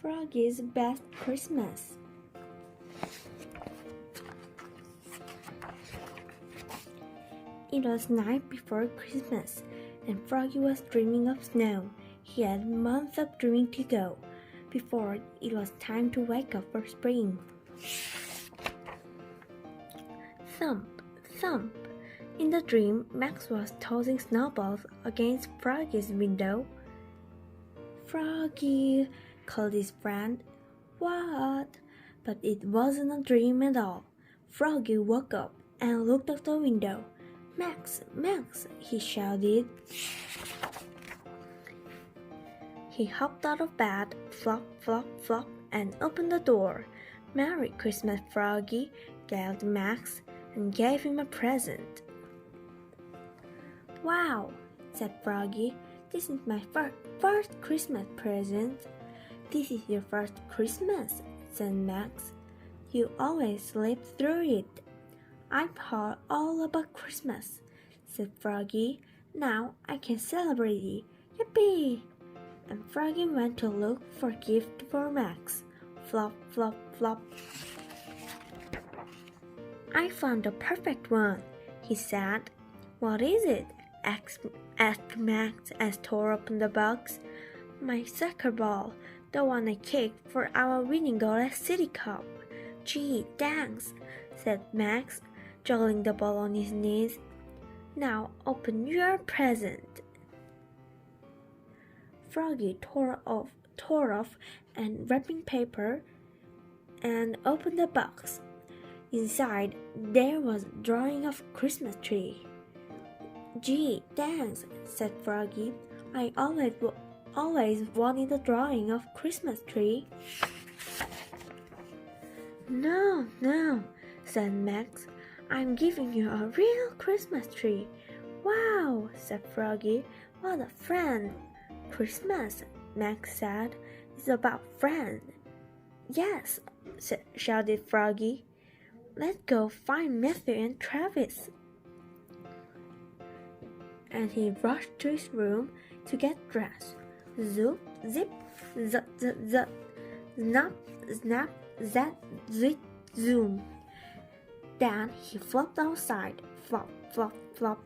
Froggy's best Christmas. It was night before Christmas, and Froggy was dreaming of snow. He had months of dreaming to go, before it was time to wake up for spring. Thump, thump. In the dream, Max was tossing snowballs against Froggy's window. "Froggy," called his friend. "What?" But it wasn't a dream at all. Froggy woke up and looked out the window. "Max, Max," he shouted. He hopped out of bed, flop, flop, flop, and opened the door. "Merry Christmas, Froggy," yelled Max, and gave him a present. "Wow," said Froggy, "this is my first Christmas present." "This is your first Christmas," said Max. "You always sleep through it." "I've heard all about Christmas," said Froggy. "Now I can celebrate it. Yippee!" And Froggy went to look for a gift for Max. Flop, flop, flop. "I found the perfect one," he said. "What is it?" asked Max as tore open the box. "My soccer ball, the one I kicked for our winning goal at City Cup." "Gee, thanks," said Max, juggling the ball on his knees. "Now open your present." Froggy tore off and wrapping paper and opened the box. Inside, there was a drawing of a Christmas tree. "Gee, thanks," said Froggy. "I always wanted a drawing of a Christmas tree." No, said Max. "I'm giving you a real Christmas tree." "Wow," said Froggy. "What a friend." "Christmas," Max said, "is about friends." "Yes," shouted Froggy. "Let's go find Matthew and Travis." And he rushed to his room to get dressed. Zoop, zip, zut, zut, zut. Snap, snap, zat, zit, zoom. Then he flopped outside. Flop, flop, flop.